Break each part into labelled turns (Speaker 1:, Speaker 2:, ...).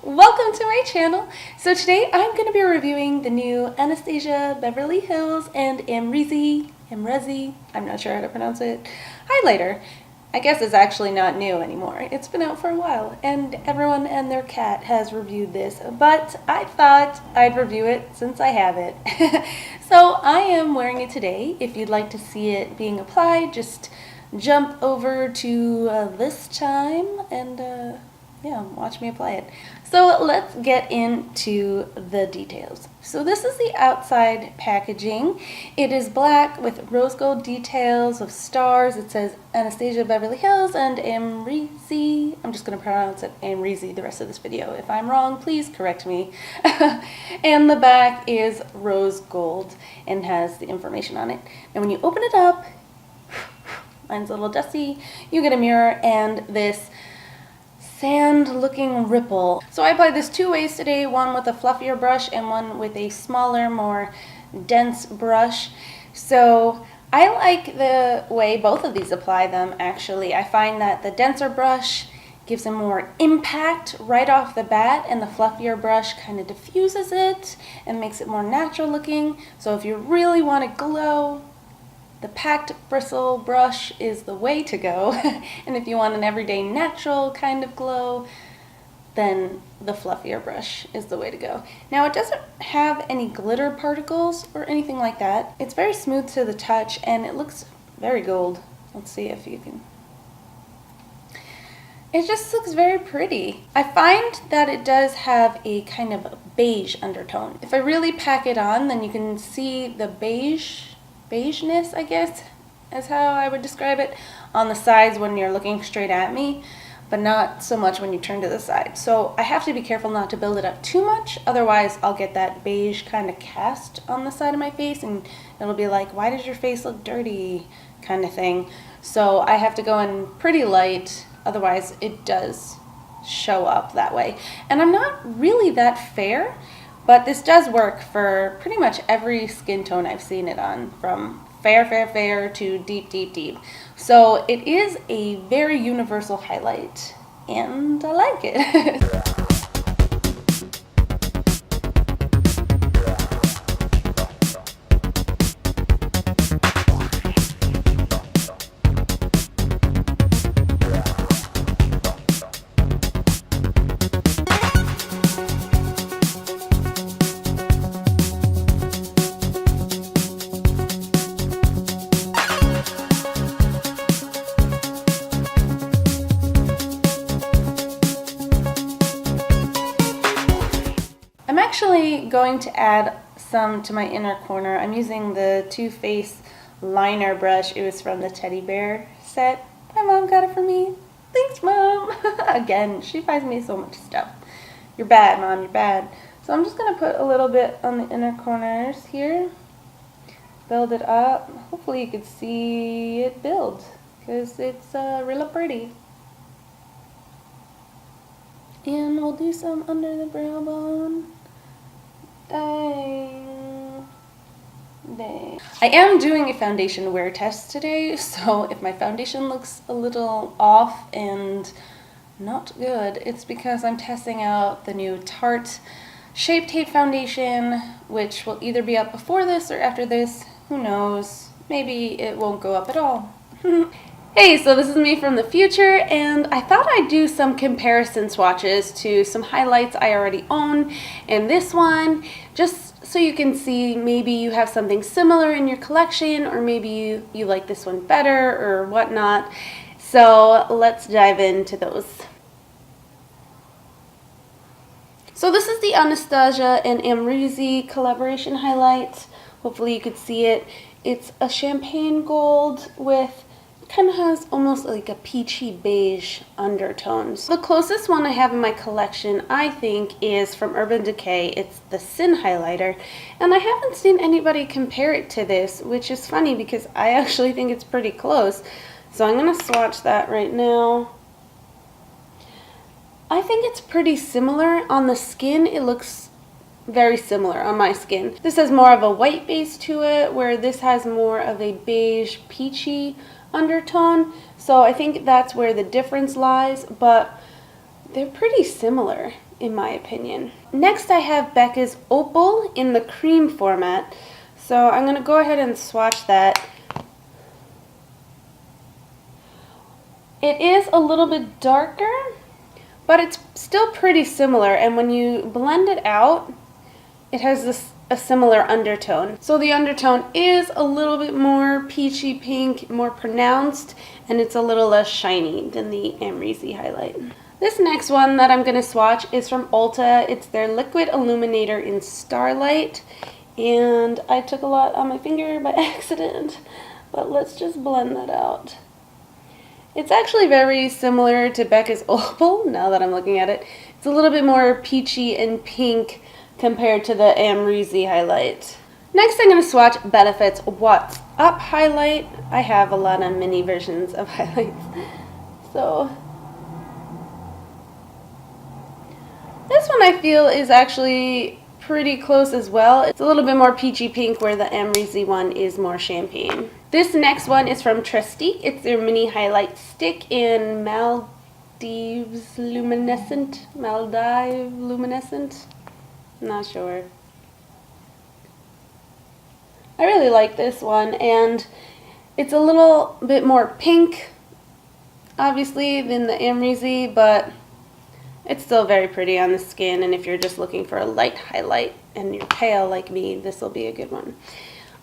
Speaker 1: Welcome to my channel. So today I'm going to be reviewing the new Anastasia Beverly Hills and Amrezy, I'm not sure how to pronounce it, highlighter. I guess it's actually not new anymore. It's been out for a while and everyone and their cat has reviewed this, but I thought I'd review it since I have it. So I am wearing it today. If you'd like to see it being applied, just jump over to this time and yeah, watch me apply it. So let's get into the details. So this is the outside packaging. It is black with rose gold details of stars. It says Anastasia Beverly Hills and Amrezy. I'm just going to pronounce it Amrezy the rest of this video. If I'm wrong, please correct me. And the back is rose gold and has the information on it. And when you open it up, mine's a little dusty, you get a mirror and this sand looking ripple. So I applied this two ways today, one with a fluffier brush and one with a smaller, more dense brush. So I like the way both of these apply them actually. I find that the denser brush gives a more impact right off the bat and the fluffier brush kind of diffuses it and makes it more natural looking. So if you really want to glow, the packed bristle brush is the way to go. And if you want an everyday natural kind of glow, then the fluffier brush is the way to go. Now it doesn't have any glitter particles or anything like that. It's very smooth to the touch and it looks very gold. Let's see if you can. It just looks very pretty. I find that it does have a kind of beige undertone. If I really pack it on, then you can see the beigeness, I guess, is how I would describe it, on the sides when you're looking straight at me, but not so much when you turn to the side. So I have to be careful not to build it up too much, otherwise I'll get that beige kind of cast on the side of my face and it'll be like, why does your face look dirty, kind of thing. So I have to go in pretty light, otherwise it does show up that way. And I'm not really that fair, but this does work for pretty much every skin tone I've seen it on, from fair to deep. So it is a very universal highlight, and I like it. I'm actually going to add some to my inner corner. I'm using the Too Faced liner brush. It was from the teddy bear set. My mom got it for me. Thanks, Mom. Again, she buys me so much stuff. You're bad, Mom, you're bad. So I'm just going to put a little bit on the inner corners here. Build it up. Hopefully you can see it build, because it's really pretty. And we'll do some under the brow bone. Dang. I am doing a foundation wear test today, so if my foundation looks a little off and not good, it's because I'm testing out the new Tarte Shape Tape foundation, which will either be up before this or after this. Who knows? Maybe it won't go up at all. Hey, so this is me from the future, and I thought I'd do some comparison swatches to some highlights I already own, and this one, just so you can see maybe you have something similar in your collection, or maybe you like this one better, or whatnot. So let's dive into those. So this is the Anastasia and Amrezy collaboration highlight. Hopefully you could see it. It's a champagne gold with kind of has almost like a peachy beige undertones. The closest one I have in my collection, I think, is from Urban Decay. It's the Sin highlighter, and I haven't seen anybody compare it to this, which is funny because I actually think it's pretty close. So I'm gonna swatch that right now. I think it's pretty similar. On the skin, it looks very similar on my skin. This has more of a white base to it, where this has more of a beige peachy undertone. So I think that's where the difference lies, but they're pretty similar in my opinion. Next I have Becca's Opal in the cream format. So I'm going to go ahead and swatch that. It is a little bit darker, but it's still pretty similar, and when you blend it out, it has a similar undertone. So the undertone is a little bit more peachy pink, more pronounced, and it's a little less shiny than the Amrezy highlight. This next one that I'm going to swatch is from Ulta. It's their Liquid Illuminator in Starlight, and I took a lot on my finger by accident, but let's just blend that out. It's actually very similar to Becca's Opal, now that I'm looking at it. It's a little bit more peachy and pink compared to the Amrezy highlight. Next I'm going to swatch Benefit's What's Up highlight. I have a lot of mini versions of highlights. So this one I feel is actually pretty close as well. It's a little bit more peachy pink where the Amrezy one is more champagne. This next one is from Tarte. It's their mini highlight stick in Maldive Luminescent. Not sure. I really like this one, and it's a little bit more pink, obviously, than the Amrezy, but it's still very pretty on the skin, and if you're just looking for a light highlight and you're pale like me, this will be a good one.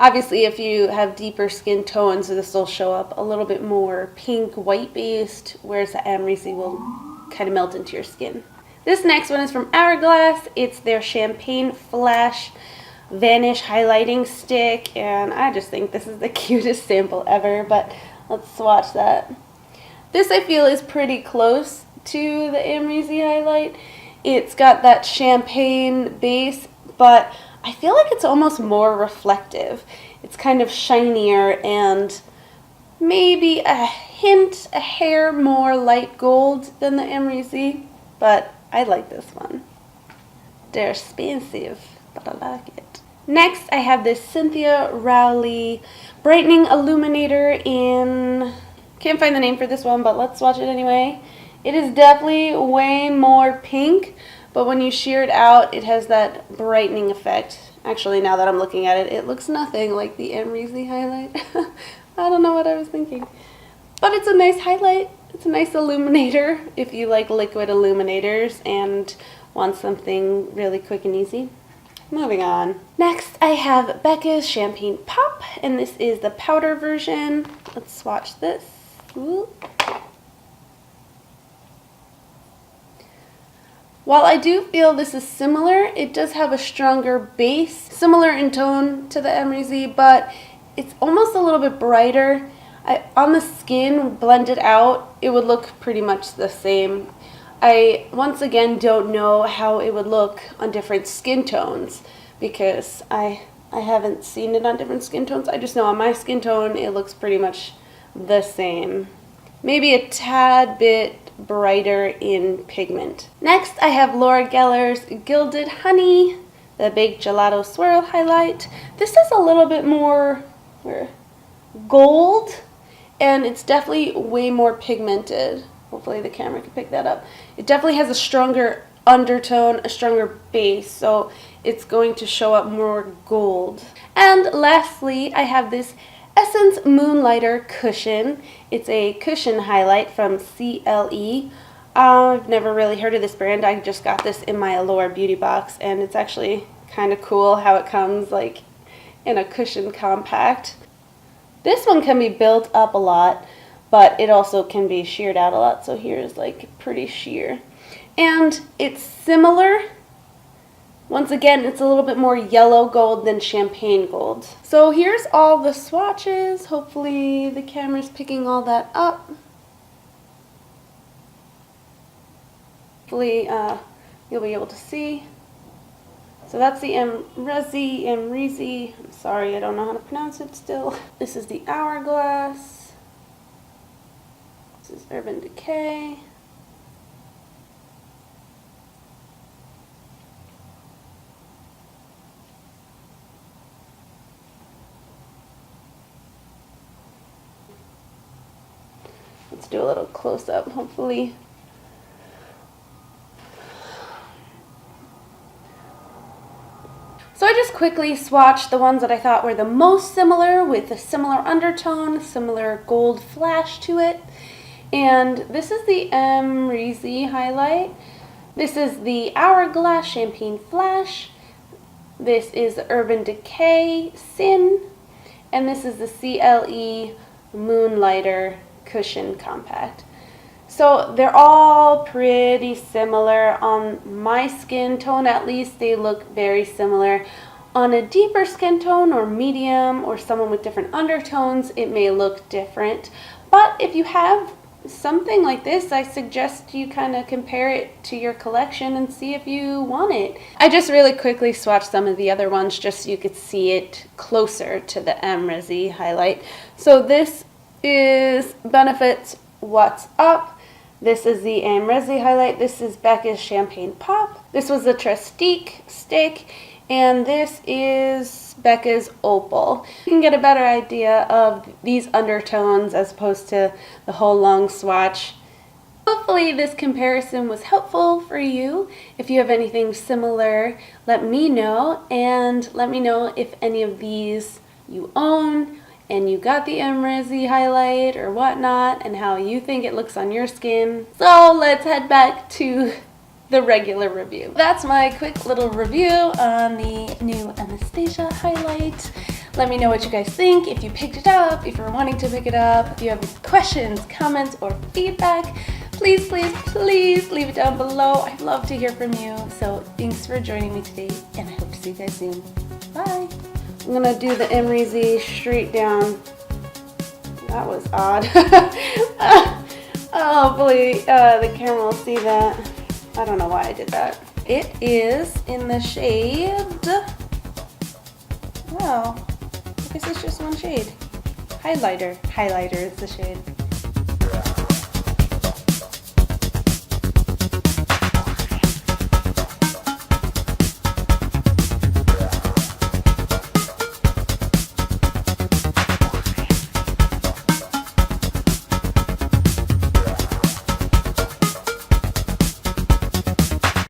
Speaker 1: Obviously, if you have deeper skin tones, this will show up a little bit more pink, white-based, whereas the Amrezy will kind of melt into your skin. This next one is from Hourglass. It's their Champagne Flash Vanish Highlighting Stick, and I just think this is the cutest sample ever, but let's swatch that. This I feel is pretty close to the Amrezy highlight. It's got that champagne base, but I feel like it's almost more reflective. It's kind of shinier and maybe a hair more light gold than the Amrezy, but I like this one. They're expensive, but I like it. Next, I have this Cynthia Rowley Brightening Illuminator in... Can't find the name for this one, but let's swatch it anyway. It is definitely way more pink, but when you shear it out, it has that brightening effect. Actually, now that I'm looking at it, it looks nothing like the Amrezy highlight. I don't know what I was thinking. But it's a nice highlight. It's a nice illuminator if you like liquid illuminators and want something really quick and easy. Moving on. Next, I have Becca's Champagne Pop, and this is the powder version. Let's swatch this. Ooh. While I do feel this is similar, it does have a stronger base, similar in tone to the Amrezy, but it's almost a little bit brighter. On the skin, blended out, it would look pretty much the same. I, once again, don't know how it would look on different skin tones because I haven't seen it on different skin tones. I just know on my skin tone, it looks pretty much the same. Maybe a tad bit brighter in pigment. Next, I have Laura Geller's Gilded Honey, the Big Gelato Swirl highlight. This is a little bit more gold, and it's definitely way more pigmented. Hopefully the camera can pick that up. It definitely has a stronger undertone, a stronger base, so it's going to show up more gold. And lastly, I have this Essence Moonlighter Cushion. It's a cushion highlight from CLE. I've never really heard of this brand. I just got this in my Allure beauty box, and it's actually kind of cool how it comes like in a cushion compact. This one can be built up a lot, but it also can be sheared out a lot, so here's like pretty sheer. And it's similar. Once again, it's a little bit more yellow gold than champagne gold. So here's all the swatches. Hopefully the camera's picking all that up. Hopefully you'll be able to see. So that's the Amrezy. I'm sorry, I don't know how to pronounce it still. This is the Hourglass. This is Urban Decay. Let's do a little close-up, hopefully. So I just quickly swatched the ones that I thought were the most similar, with a similar undertone, similar gold flash to it. And this is the Amrezy Highlight. This is the Hourglass Champagne Flash. This is the Urban Decay Sin. And this is the CLE Moonlighter Cushion Compact. So they're all pretty similar. On my skin tone, at least, they look very similar. On a deeper skin tone or medium or someone with different undertones, it may look different. But if you have something like this, I suggest you kind of compare it to your collection and see if you want it. I just really quickly swatched some of the other ones just so you could see it closer to the Amrezy Highlight. So this is Benefit's What's Up. This is the Amrezy Highlight. This is Becca's Champagne Pop. This was the Trustique Stick. And this is Becca's Opal. You can get a better idea of these undertones as opposed to the whole long swatch. Hopefully this comparison was helpful for you. If you have anything similar, let me know. And let me know if any of these you own and you got the Amrezy Highlight or whatnot and how you think it looks on your skin. So let's head back to the regular review. That's my quick little review on the new Anastasia Highlight. Let me know what you guys think, if you picked it up, if you're wanting to pick it up, if you have any questions, comments, or feedback, please leave it down below. I'd love to hear from you. So thanks for joining me today, and I hope to see you guys soon. Bye. I'm gonna do the Amrezy straight down. That was odd. Hopefully the camera will see that. I don't know why I did that. It is in the shade, wow, I guess it's just one shade. Highlighter is the shade.